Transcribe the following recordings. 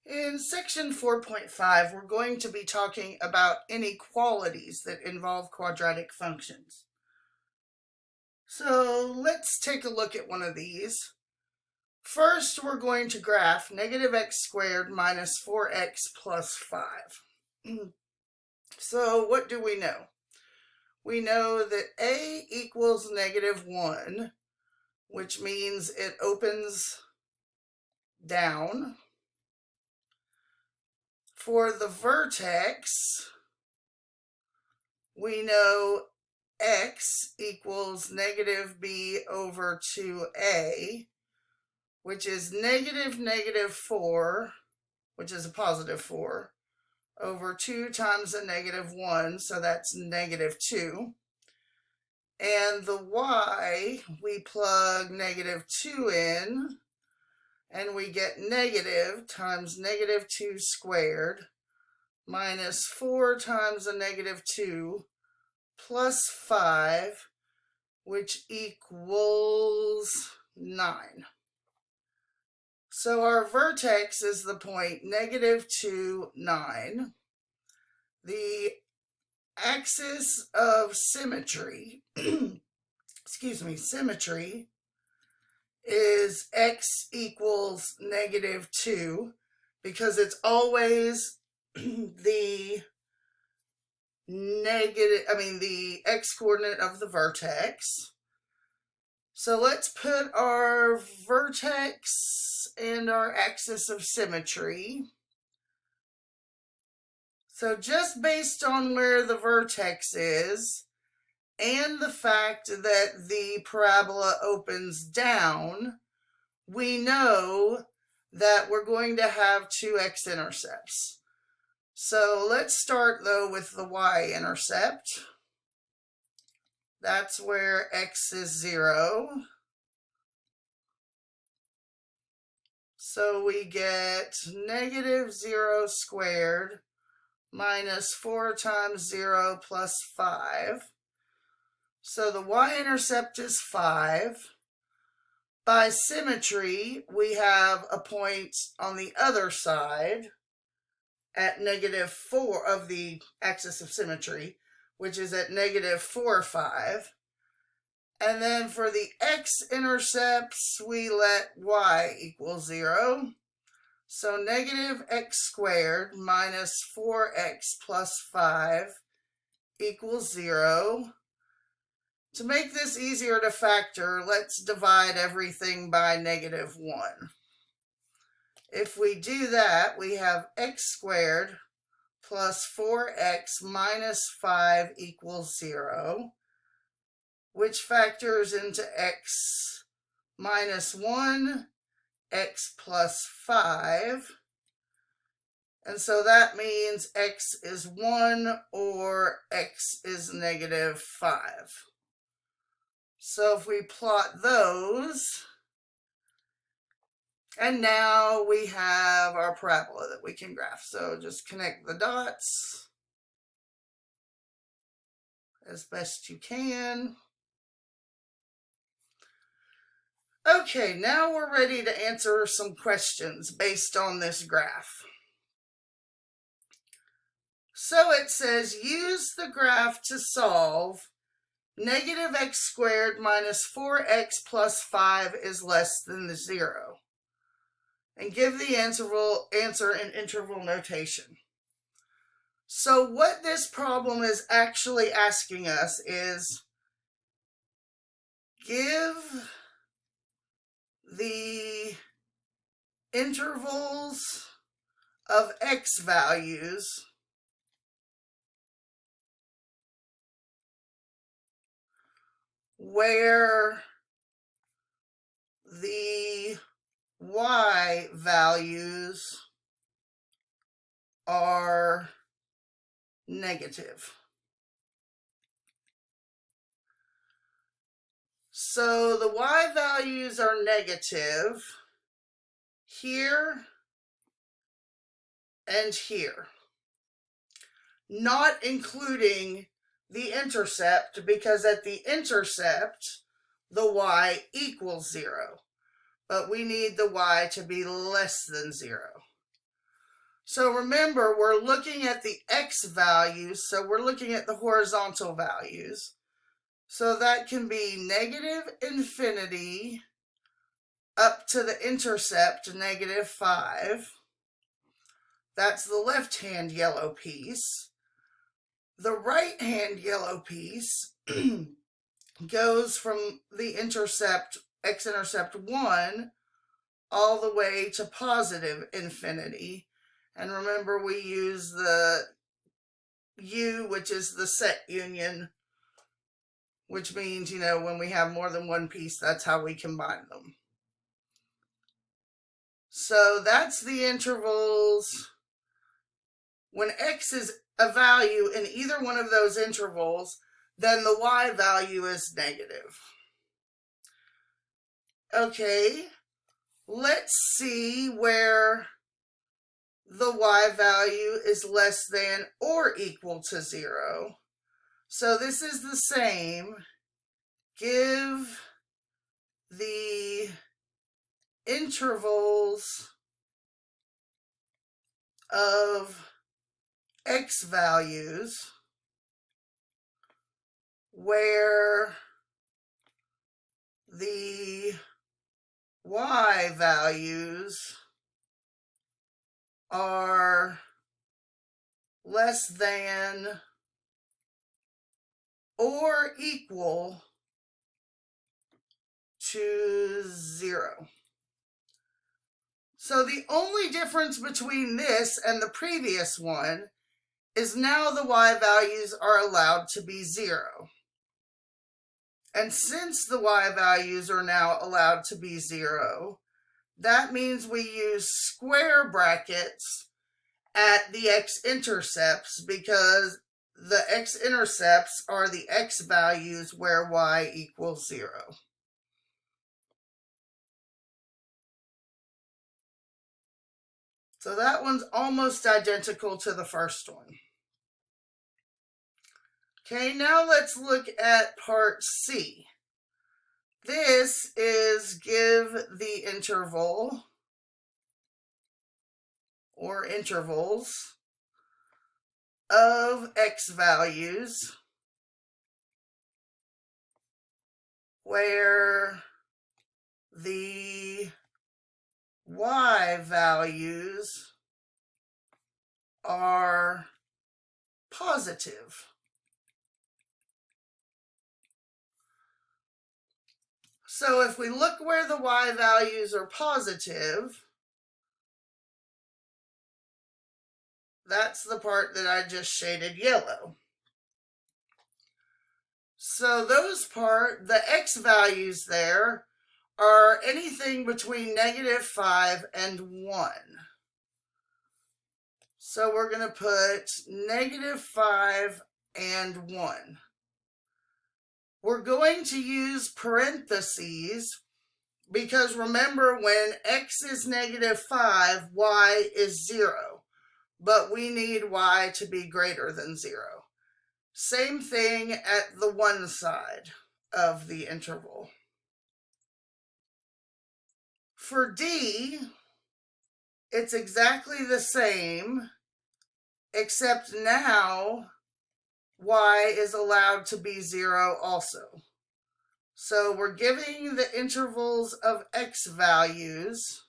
In section 4.5, we're going to be talking about inequalities that involve quadratic functions. So let's take a look at one of these. First, we're going to graph negative x squared minus 4x plus 5. So what do we know? We know that a equals negative 1, which means it opens down. For the vertex, we know x equals negative b over 2a, which is negative 4, which is a positive 4, over 2 times a negative 1, so that's negative 2. And the y, we plug negative 2 in, and we get negative times negative 2 squared minus 4 times a negative 2 plus 5, which equals 9. So our vertex is the point negative 2, 9. The axis of symmetry, symmetry is x equals negative 2, because it's always the x coordinate of the vertex. So let's put our vertex and our axis of symmetry. So just based on where the vertex is and the fact that the parabola opens down, we know that we're going to have two x-intercepts. So let's start though with the y-intercept. That's where x is 0. So we get negative 0 squared minus 4 times 0 plus 5. So the y-intercept is 5. By symmetry, we have a point on the other side at negative 4 of the axis of symmetry, which is at negative 4, 5. And then for the x-intercepts, we let y equal 0. So negative x squared minus 4x plus 5 equals 0. To make this easier to factor, let's divide everything by negative 1. If we do that, we have x squared plus 4x minus 5 equals 0, which factors into x minus 1, x plus 5. And so that means x is 1 or x is negative 5. So if we plot those, and now we have our parabola that we can graph. So just connect the dots as best you can. Okay, now we're ready to answer some questions based on this graph. So it says, use the graph to solve negative x squared minus 4x plus 5 is less than 0. And give the answer in interval notation. So what this problem is actually asking us is, give the intervals of x values where the y values are negative. So the y values are negative here and here, not including the intercept, because at the intercept the y equals 0, but we need the y to be less than 0. So remember, we're looking at the x values, so we're looking at the horizontal values. So that can be negative infinity up to the intercept, -5. That's the left-hand yellow piece. The right-hand yellow piece goes from the intercept, x-intercept 1, all the way to positive infinity. And remember, we use the U, which is the set union, which means, you know, when we have more than one piece, that's how we combine them. So that's the intervals. When x is a value in either one of those intervals, then the y value is negative. Okay, let's see where the y value is less than or equal to 0. So this is the same. Give the intervals of x values where the y values are less than or equal to 0. So the only difference between this and the previous one is now the y values are allowed to be 0. And since the y values are now allowed to be 0, that means we use square brackets at the x-intercepts, because the x-intercepts are the x values where y equals 0. So that one's almost identical to the first one. Okay, now let's look at part C. This is give the interval or intervals of x values where the y values are positive. So if we look where the y values are positive, that's the part that I just shaded yellow. So the x values there are anything between -5 and 1. So we're going to put -5 and 1. We're going to use parentheses because remember, when x is -5, y is 0. But we need y to be greater than 0. Same thing at the one side of the interval. For D, it's exactly the same, except now y is allowed to be 0 also. So we're giving the intervals of x values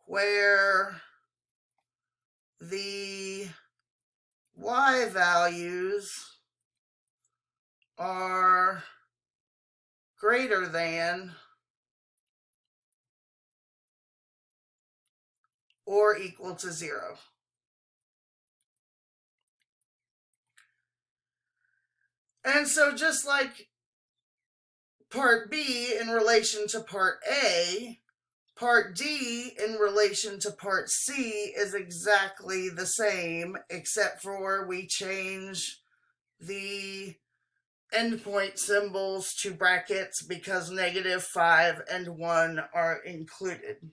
where the y values are greater than or equal to 0. And so just like part B in relation to part A, part D in relation to part C is exactly the same, except for we change the endpoint symbols to brackets because -5 and 1 are included.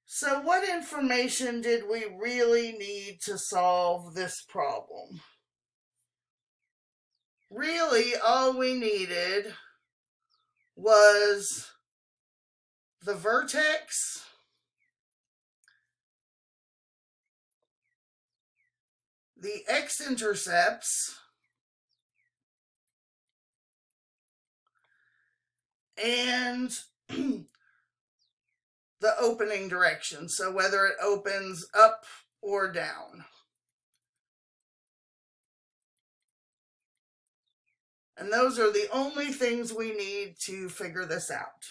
So what information did we really need to solve this problem? Really, all we needed was the vertex the x-intercepts and the opening direction, so whether it opens up or down. And those are the only things we need to figure this out.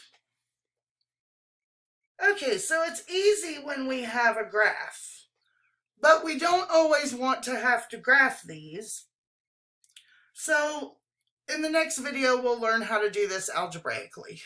Okay, so it's easy when we have a graph, but we don't always want to have to graph these. So in the next video, we'll learn how to do this algebraically.